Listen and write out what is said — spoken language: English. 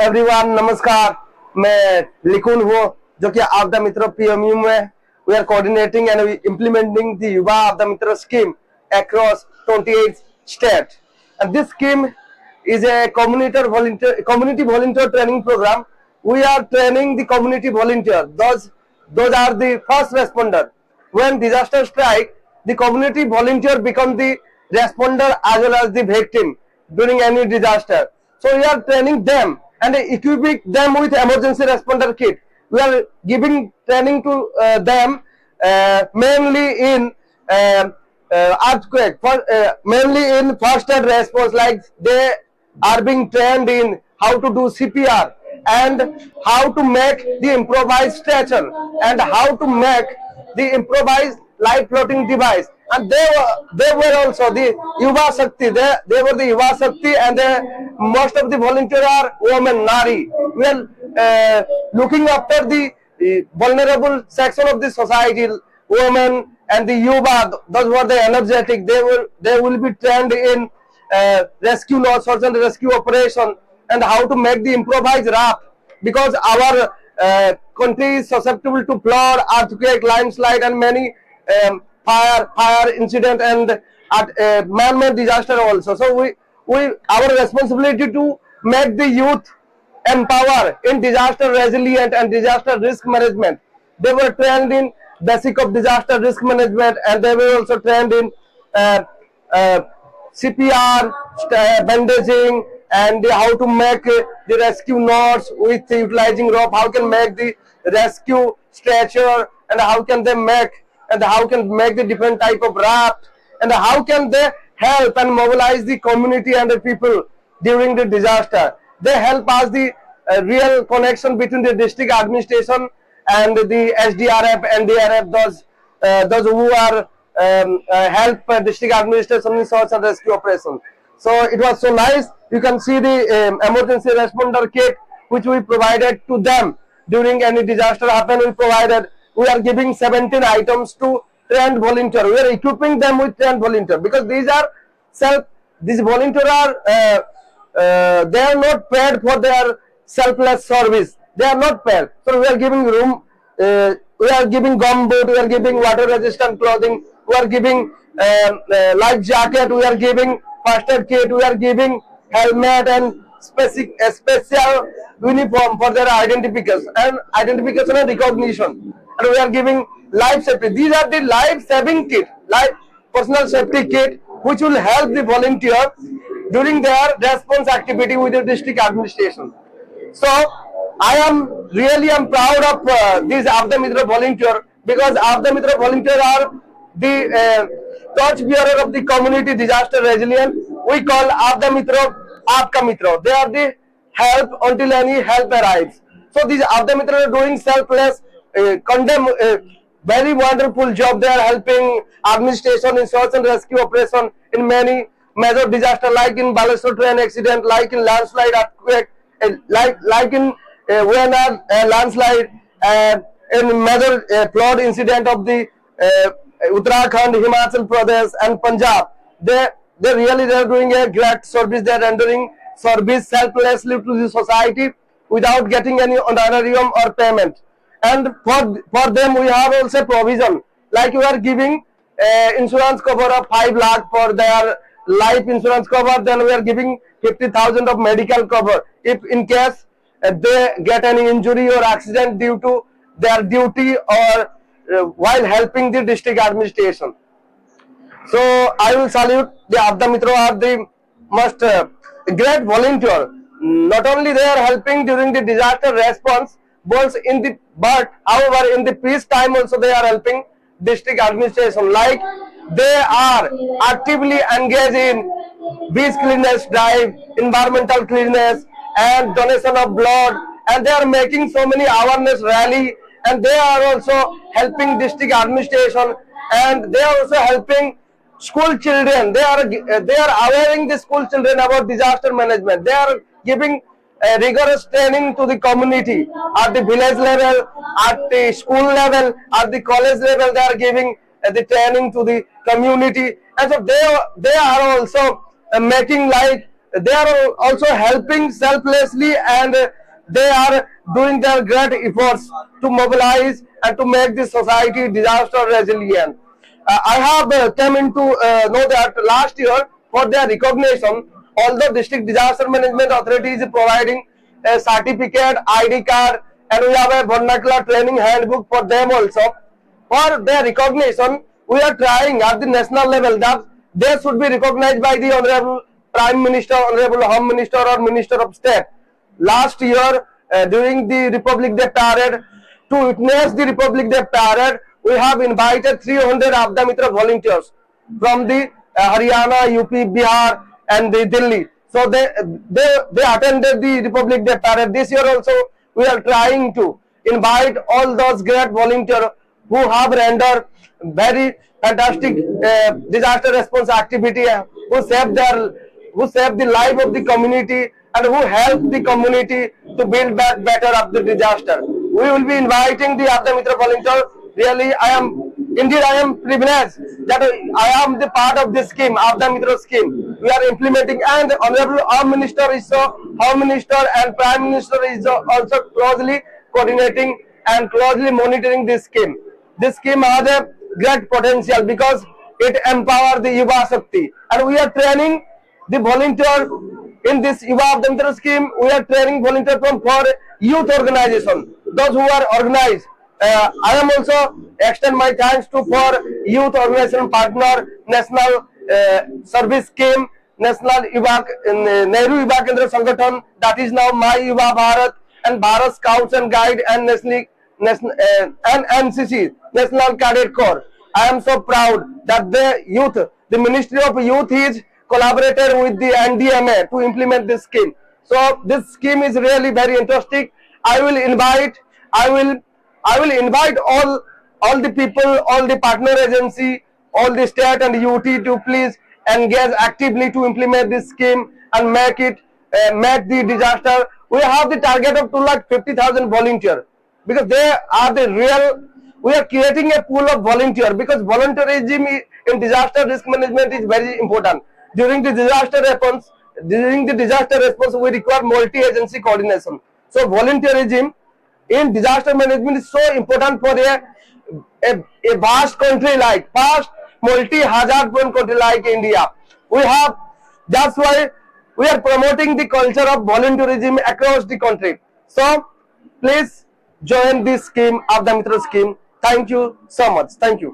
Everyone, नमस्कार। मैं लिकुन हूँ जो कि आपदा मित्र PMU में we are coordinating and implementing the युवा आपदा मित्र scheme across 28 states. And this scheme is a community volunteer training program. We are training the community volunteer. Those are the first responder. When disaster strike, the community volunteer become the responder as well as the victim during any disaster. So we are training them and equipping them with emergency responder kit. We are giving training to them mainly in earthquake, mainly in first aid response. Like they are being trained in how to do CPR and how to make the improvised stretcher and how to make the improvised light floating device. And they were also the Yuva Shakti. They were the Yuva Shakti, and most of the volunteers are women, Nari. We are looking after the vulnerable section of the society, women and the Yuva. Those were the energetic. They will be trained in rescue, search and rescue operation, and how to make the improvised raft, because our country is susceptible to flood, earthquake, landslide, and many fire incident and man-made disaster also. So our responsibility to make the youth empower in disaster resilient and disaster risk management. They were trained in basic of disaster risk management, and they were also trained in CPR, bandaging, and how to make the rescue knots with utilizing rope, how can make the rescue stretcher, and how can they make the different type of raft, and how can they help and mobilize the community and the people during the disaster. They help us the real connection between the district administration and the SDRF, NDRF, those who are help district administration in search and rescue operation. So it was so nice. You can see the emergency responder kit which we provided to them during any disaster happen. We are giving 17 items to trained volunteer. We are equipping them with trained volunteer, because these volunteers are they are not paid for their selfless service. They are not paid. So we are giving room, we are giving gum boot, we are giving water resistant clothing, we are giving life jacket, we are giving first aid kit, we are giving helmet and special uniform for their identification and recognition. And we are giving life safety. These are the life saving kit, life personal safety kit, which will help the volunteer during their response activity with the district administration. So I am proud of these Avda Mitra volunteer, because Avda Mitra volunteer are the torch bearer of the community disaster resilient. We call Avda Mitra Aapka Mitra. They are the help until any help arrives. So these Avda Mitra are doing selfless, very wonderful job. They are helping administration in search and rescue operation in many major disaster, like in Balesur train accident, like in landslide, earthquake, like in Wayanad landslide, in major flood incident of the Uttarakhand, Himachal Pradesh and Punjab. They are doing a great service. They are rendering service selflessly to the society without getting any honorarium or payment. And for them we have also provision, like we are giving insurance cover of 5 lakh for their life insurance cover. Then we are giving 50,000 of medical cover if in case they get any injury or accident due to their duty or while helping the district administration. So I will salute the Avda Mitra are the most great volunteer. Not only they are helping during the disaster response, but however in the peace time also they are helping district administration. Like they are actively engaged in beach cleanliness drive, environmental cleanliness, and donation of blood, and they are making so many awareness rally, and they are also helping district administration, and they are also helping school children. They are awareing the school children about disaster management. They are giving rigorous training to the community at the village level, at the school level, at the college level. They are giving the training to the community, and so they are also making like they are also helping selflessly, and they are doing their great efforts to mobilize and to make the society disaster resilient. I have come into know that last year for their recognition, although district disaster management authority is providing a certificate, ID card, and we have a vernacular training handbook for them also. For their recognition, we are trying at the national level that they should be recognized by the Honorable Prime Minister, Honorable Home Minister, or Minister of State. Last year, during the Republic Day parade, to witness the Republic Day parade, we have invited 300 Abda Mitra volunteers from the Haryana, UP, Bihar, and the Delhi. So they attended the Republic Day parade. This year also, we are trying to invite all those great volunteers who have rendered very fantastic disaster response activity, who saved the life of the community, and who helped the community to build back better after disaster. We will be inviting the Abda Mitra volunteer. Really, I am privileged that I am the part of this scheme, Abda Mitra scheme. We are implementing, and Honorable Home Minister and Prime Minister is also closely coordinating and closely monitoring this scheme. This scheme has a great potential because it empowers the Yuva Shakti, and we are training the volunteer in this Yuva Abda Mitra scheme. We are training volunteer for youth organization, those who are organized. I am also extend my thanks to for youth organization partner, National Service Scheme, National Nehru Yuva Kendra Sangathan, that is now My Yuva Bharat, and Bharat Scouts and Guide, and and NCC, National Cadet Corps. I am so proud that the Ministry of Youth is collaborated with the NDMA to implement this scheme. So this scheme is really very interesting. I will invite all the people, all the partner agency, all the state and UT to please engage actively to implement this scheme and make the disaster. We have the target of 250,000 volunteers, because they are the real. We are creating a pool of volunteers, because volunteerism in disaster risk management is very important. During the disaster response, we require multi-agency coordination. So volunteerism in disaster management is so important for a vast country like multi-hazard prone country like India. That's why we are promoting the culture of volunteerism across the country. So please join this scheme, Abda Mitra scheme. Thank you so much. Thank you.